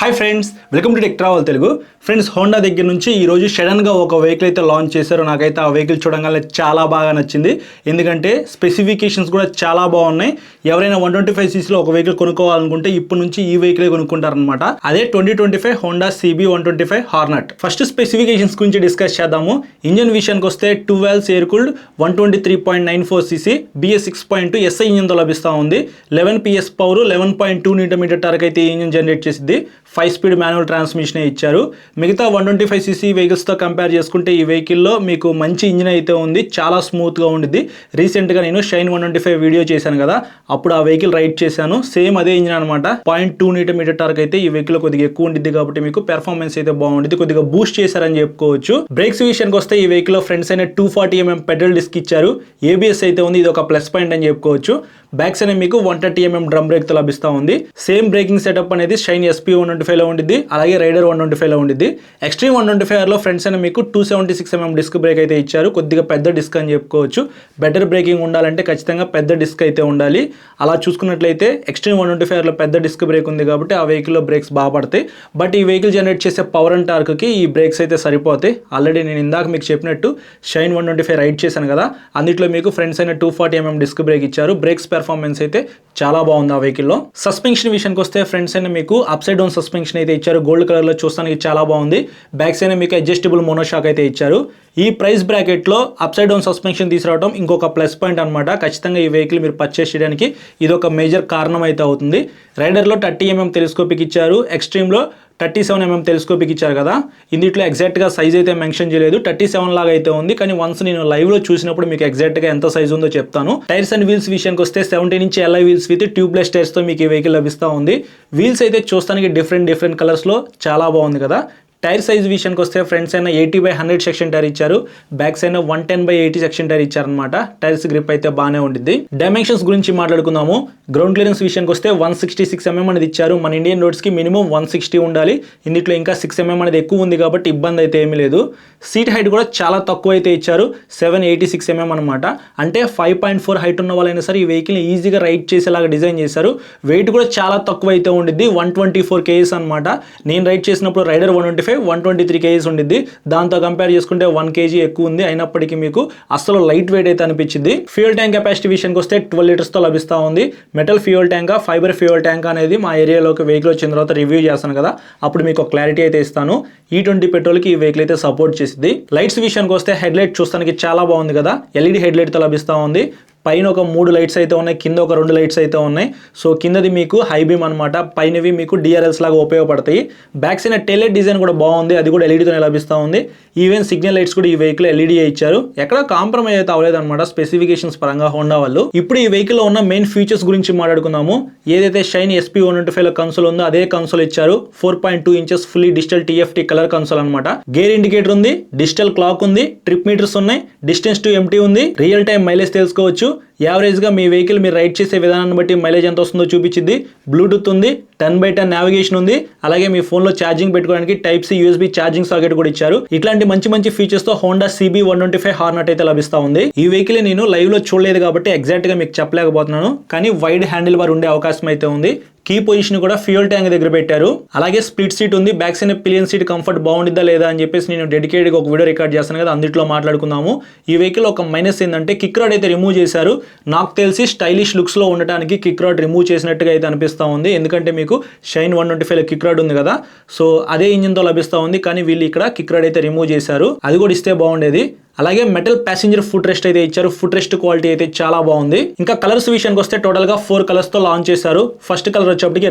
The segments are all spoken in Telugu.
Hi friends, welcome to tech travel Telugu. Friends, Honda దగ్గర నుంచి ఈరోజు సడన్గా ఒక వెహికల్ అయితే లాంచ్ చేశారు. నాకైతే ఆ వెహికల్ చూడగానే చాలా బాగా నచ్చింది. ఎందుకంటే స్పెసిఫికేషన్స్ కూడా చాలా బాగున్నాయి. ఎవరైనా 125cc ఒక వెహికల్ కొనుక్కోవాలనుకుంటే ఇప్పటి నుంచి ఈ వెహికల్ కొనుక్కుంటారనమాట. అదే 2025 Honda CB 125 Hornet. First specifications గురించి డిస్కస్ చేద్దాము. ఇంజన్ విషయానికి వస్తే 2 valves air cooled 123.94cc BS 6.2 SI ఇంజన్తో లభిస్తూ ఉంది. 11 PS పవర్, 11.2 Nm టార్క్ అయితే ఈ ఇంజన్ జనరేట్ చేసింది. 5 స్పీడ్ మాన్యువల్ ట్రాన్స్మిషన్ ఇచ్చారు. మిగతా 125cc వెహికల్స్తో కంపేర్ చేసుకుంటే ఈ వెహికల్లో మీకు మంచి ఇంజిన్ అయితే ఉంది. చాలా స్మూత్గా ఉండిద్ది. రీసెంట్గా నేను షైన్ 125 వీడియో చేశాను కదా, అప్పుడు ఆ వెహికల్ రైడ్ చేశాను. సేమ్ అదే ఇంజిన్ అనమాట. 0.2 Nm టార్క్ అయితే ఈ వెహికల్ కొద్దిగా ఎక్కువ ఉండిద్ది కాబట్టి మీకు పెర్ఫార్మెన్స్ అయితే బాగుండిద్ది. కొద్దిగా బూస్ట్ చేశారని చెప్పుకోవచ్చు. బ్రేక్స్ విషయానికి వస్తే ఈ వెహికల్ ఫ్రంట్స్ అయినా 240mm పెడల్ డిస్క్ ఇచ్చారు. ABS అయితే ఉంది. ఇది ఒక ప్లస్ పాయింట్ అని చెప్పుకోవచ్చు. బ్యాక్స్ అయినా మీకు 130mm డ్రమ్ బ్రేక్ తో లభిస్తూ ఉంది. సేమ్ బ్రేకింగ్ సెటప్ అనేది షైన్ SP 125 లో ఉండిద్ది, అలాగే రైడర్ 125 లో ఉండిద్ది. ఎక్స్ట్రీమ్ 125 లో ఫ్రంట్స్ అయినా మీకు 276mm డిస్క్ బ్రేక్ అయితే ఇచ్చారు. కొద్దిగా పెద్ద డిస్క్ అని చెప్పుకోవచ్చు. బెటర్ బ్రేకింగ్ ఉండాలంటే ఖచ్చితంగా పెద్ద డిస్క్ అయితే ఉండాలి. అలా చూసుకున్నట్లయితే ఎక్స్ట్రీమ్ 125 లో పెద్ద డిస్క్ బ్రేక్ ఉంది కాబట్టి ఆ వెహికల్ లో బ్రేక్స్ బాగా పడతాయి. బట్ ఈ వెహికల్ జనరేట్ చేసే పవర్ అండ్ టార్క్ కి ఈ బ్రేక్స్ అయితే సరిపోతాయి. ఆల్రెడీ నేను ఇందాక మీకు చెప్పినట్టు షైన్ 125 రైడ్ చేశాను కదా, అందులో మీకు ఫ్రంట్స్ అయినా 240mm డిస్క్ బ్రేక్ ఇచ్చారు. బ్రేక్స్ పెర్ఫార్మెన్స్ అయితే చాలా బాగుంది ఆ వెహికల్లో. సస్పెన్షన్ విషయానికి వస్తే ఫ్రంట్స్ అయినా మీకు అప్ సైడ్ డౌన్ సస్పెన్షన్ అయితే ఇచ్చారు. గోల్డ్ కలర్ లో చూస్తానికి చాలా బాగుంది. బ్యాక్స్ అయినా మీకు అడ్జస్టబుల్ మోనోషాక్ అయితే ఇచ్చారు. ఈ ప్రైస్ బ్రాకెట్ లో అప్ సైడ్ డౌన్ సస్పెన్షన్ తీసుకురావడం ఇంకొక ప్లస్ పాయింట్ అనమాట. ఖచ్చితంగా ఈ వెహికల్ మీరు పర్చేస్ చేయడానికి ఇది ఒక మేజర్ కారణం అయితే అవుతుంది. రైడర్ లో 30mm టెలిస్కోపిక్ ఇచ్చారు. ఎక్స్ట్రీమ్ లో 37mm టెలిస్కోపిక్ ఇచ్చారు కదా, ఇందులో ఎగ్జాక్ట్గా సైజ్ అయితే మెన్షన్ చేయలేదు. 37 లాగా అయితే ఉంది, కానీ వన్స్ నేను లైవ్ లో చూసినప్పుడు మీకు ఎగ్జాక్ట్గా ఎంత సైజ్ ఉందో చెప్తాను. టైర్స్ అండ్ వీల్స్ విషయానికి వస్తే 17 inch LI wheels with tubeless tyres తో మీకు ఈ వెహికల్ లభిస్తూ ఉంది. వీల్స్ అయితే చూస్తానికి డిఫరెంట్ కలర్స్ లో చాలా బాగుంది కదా. టైర్ సైజ్ విషయానికి వస్తే ఫ్రంట్స్ అయినా 80/100 సెక్షన్ టైర్ ఇచ్చారు. బ్యాక్స్ అయినా 110/80 సెక్షన్ టైర్ ఇచ్చారనమాట. టైర్స్ గ్రిప్ అయితే బాగానే ఉండిద్ది. డైమెన్షన్స్ గురించి మాట్లాడుకుందాము. గ్రౌండ్ క్లియరెన్స్ విషయానికి వస్తే 166mm అనేది ఇచ్చారు. మన ఇండియన్ రోడ్స్ కి మినిమం 160 ఉండాలి. ఇందులో ఇంకా 6mm అనేది ఎక్కువ ఉంది కాబట్టి ఇబ్బంది అయితే ఏమీ లేదు. సీట్ హైట్ కూడా చాలా తక్కువ అయితే ఇచ్చారు. 786mm అనమాట. అంటే 5.4 హైట్ ఉన్న వాళ్ళైనా సరే ఈ వెహికల్ ఈజీగా రైడ్ చేసేలాగా డిజైన్ చేశారు. వెయిట్ కూడా చాలా తక్కువ అయితే ఉండిద్ది. 124 kgs అనమాట. నేను రైడ్ చేసినప్పుడు రైడర్ 123 kgs ఉండిద్ది. దాంతో కంపేర్ చేసుకుంటే 1 kg ఎక్కువ ఉంది. అయినప్పటికీ మీకు అసలు లైట్ వెయిట్ అయితే అనిపించింది. ఫ్యూయల్ ట్యాంక్ కెపాసిటీ విషయానికి వస్తే 12 లీటర్స్ తో లభిస్తూ ఉంది. Metal fuel tank, fibre fuel tank అనేది మా ఏరియాలోకి వెహికల్ వచ్చిన తర్వాత రివ్యూ చేస్తాను కదా, అప్పుడు మీకు క్లారిటీ అయితే ఇస్తాను. E20 పెట్రోల్ కి ఈ వెహికల్ అయితే సపోర్ట్ చేసింది. లైట్స్ విషయానికి వస్తే హెడ్ లైట్ చూస్తానికి చాలా బాగుంది కదా. LED హెడ్ లైట్ తో లభిస్తూ ఉంది. పైన ఒక 3 లైట్స్ అయితే ఉన్నాయి, కింద ఒక 2 లైట్స్ అయితే ఉన్నాయి. సో కిందది మీకు హై బీమ్ అనమాట, పైనవి మీకు DRLs లాగా ఉపయోగపడతాయి. Back side tail light design కూడా బాగుంది, అది కూడా LED తోనే లభిస్తూ ఉంది. ఈవెన్ సిగ్నల్ లైట్స్ కూడా ఈ వెహికల్ LED ఇచ్చారు. ఎక్కడ కాంప్రమైజ్ అయితే అవ్వలేదు అనమాట స్పెసిఫికేషన్స్ పరంగా హోండా వాళ్ళు. ఇప్పుడు ఈ వెహికల్ లో ఉన్న మెయిన్ ఫీచర్స్ గురించి మాట్లాడుకుందాము. ఏదైతే షైన్ SP 125 లో కన్సోల్ ఉందో అదే కన్సోల్ ఇచ్చారు. 4.2 inches fully digital TFT colour console అనమాట. గేర్ ఇండికేటర్ ఉంది, డిజిటల్ క్లాక్ ఉంది, ట్రిప్ మీటర్స్ ఉన్నాయి, డిస్టెన్స్ టు ఎంటీ ఉంది, రియల్ టైం మైలేజ్ తెలుసుకోవచ్చు. యావరేజ్ గా మీ వెహికల్ మీరు రైడ్ చేసే విధానాన్ని బట్టి మైలేజ్ ఎంత వస్తుందో చూపించింది. బ్లూటూత్ ఉంది, 10/10 నావిగేషన్ ఉంది, అలాగే మీ ఫోన్ లో ఛార్జింగ్ పెట్టుకోవడానికి Type C USB charging socket కూడా ఇచ్చారు. ఇట్లాంటి మంచి ఫీచర్స్ తో హోండా CB 125 హార్నెట్ అయితే లభిస్తా ఉంది. ఈ వెహికల్ నేను లైవ్ లో చూడలేదు కాబట్టి ఎగ్జాక్ట్ గా మీకు చెప్పలేకపోతున్నాను, కానీ వైడ్ హ్యాండిల్ బార్ ఉండే అవకాశం అయితే ఉంది. కీ పొజిషన్ కూడా ఫ్యూయల్ ట్యాంక్ దగ్గర పెట్టారు. అలాగే స్ప్లిట్ సీట్ ఉంది. Back side pillion seat comfort బాగుండిద్దా లేదా అని చెప్పేసి నేను డెడికేటెడ్ ఒక వీడియో రికార్డ్ చేస్తాను కదా, అందులో మాట్లాడుకుందాము. ఈ వెహికల్ ఒక మైనస్ ఏంటంటే కిక్ రాడ్ అయితే రిమూవ్ చేశారు. నాకు తెలిసి స్టైలిష్ లుక్స్ లో ఉండటానికి కిక్ రాడ్ రిమూవ్ చేసినట్టుగా అయితే అనిపిస్తా ఉంది. ఎందుకంటే మీకు షైన్ 125 లో కిక్ రాడ్ ఉంది కదా, సో అదే ఇంజిన్ తో లభిస్తా ఉంది. కానీ వీళ్ళు ఇక్కడ కిక్ రాడ్ అయితే రిమూవ్ చేశారు. అది కూడా ఇస్తే బాగుండేది. అలాగే మెటల్ ప్యాసింజర్ ఫుట్ రెస్ట్ అయితే ఇచ్చారు. ఫుట్ రెస్ట్ క్వాలిటీ అయితే చాలా బాగుంది. ఇంకా కలర్స్ విషయానికి వస్తే టోటల్ గా 4 కలర్స్ తో లాంచ్ చేశారు. ఫస్ట్ కలర్ వచ్చేప్పటికి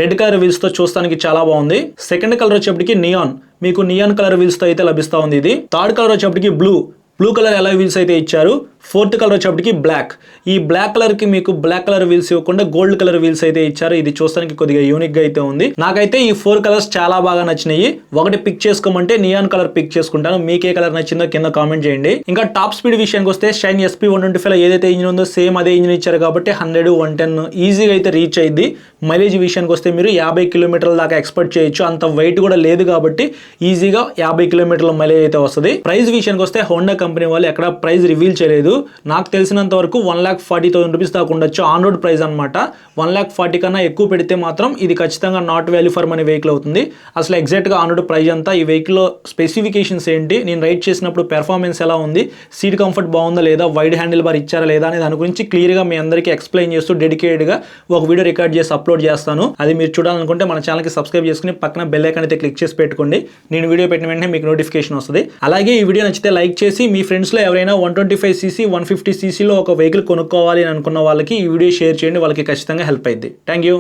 రెడ్ కలర్ వీల్స్ తో చూస్తానికి చాలా బాగుంది. సెకండ్ కలర్ వచ్చేప్పటికి నియాన్, మీకు నియాన్ కలర్ వీల్స్ తో అయితే లభిస్తా ఉంది. ఇది థర్డ్ కలర్ వచ్చేప్పటికి బ్లూ కలర్ alloy వీల్స్ అయితే ఇచ్చారు. ఫోర్త్ కలర్ వచ్చేప్పటికి బ్లాక్. ఈ బ్లాక్ కలర్ కి మీకు బ్లాక్ కలర్ వీల్స్ ఇవ్వకుండా గోల్డ్ కలర్ వీల్స్ అయితే ఇచ్చారు. ఇది చూస్తానికి కొద్దిగా యూనిక్ గా అయితే ఉంది. నాకైతే ఈ 4 కలర్స్ చాలా బాగా నచ్చినాయి. ఒకటి పిక్ చేసుకోమంటే నియాన్ కలర్ పిక్ చేసుకుంటాను. మీకు ఏ కలర్ నచ్చిందో కింద కామెంట్ చేయండి. ఇంకా టాప్ స్పీడ్ విషయానికి వస్తే షైన్ SP 125 లో ఏదైతే ఇంజిన్ ఉందో సేమ్ అదే ఇంజిన్ ఇచ్చారు కాబట్టి 100, 110 ఈజీగా అయితే రీచ్ అయ్యింది. మైలేజ్ విషయానికి వస్తే మీరు 50 కిలోమీటర్ల దాకా ఎక్స్పెక్ట్ చేయొచ్చు. అంత వెయిట్ కూడా లేదు కాబట్టి ఈజీగా 50 కిలోమీటర్ల మైలేజ్ అయితే వస్తుంది. ప్రైస్ విషయానికి వస్తే హోండా కంపెనీ వాళ్ళు ఎక్కడ ప్రైస్ రివీల్ చేయలేదు. నాకు తెలిసినంత వరకు 1,40,000 రూపీస్ దాకా ఉండొచ్చు ఆన్ రోడ్ ప్రైస్ అనమాట. 1,40,000 కన్నా ఎక్కువ పెడితే మాత్రం ఇది ఖచ్చితంగా not value for money vehicle అవుతుంది. అసలు ఎగ్జాక్ట్గా ఆన్ రోడ్ ప్రైస్ అంతా, ఈ వెహికల్లో స్పెసిఫికేషన్స్ ఏంటి, నేను రైడ్ చేసినప్పుడు పెర్ఫార్మెన్స్ ఎలా ఉంది, సీట్ కంఫర్ట్ బాగుందా లేదా, వైడ్ హ్యాండిల్ బార్ ఇచ్చారా లేదా అనే దాని గురించి క్లియర్గా మీ అందరికీ ఎక్స్ప్లెయిన్ చేస్తూ డెడికేటెడ్గా ఒక వీడియో రికార్డ్ చేసి అప్లోడ్ చేస్తాను. అది మీరు చూడాలనుకుంటే మన ఛానల్కి సబ్స్క్రైబ్ చేసుకుని పక్కన బెల్ ఐకాన్ అయితే క్లిక్ చేసి పెట్టుకోండి. నేను వీడియో పెట్టిన వెంటనే మీకు నోటిఫికేషన్ వస్తుంది. అలాగే ఈ వీడియో నచ్చితే లైక్ చేసి మీ ఫ్రెండ్స్లో ఎవరైనా 125cc 150cc లో ఒక వెహికల్ కొనుక్కోవాలి అని అనుకున్న వాళ్ళకి ఈ వీడియో షేర్ చేయండి. వాళ్ళకి ఖచ్చితంగా హెల్ప్ అయింది. Thank you.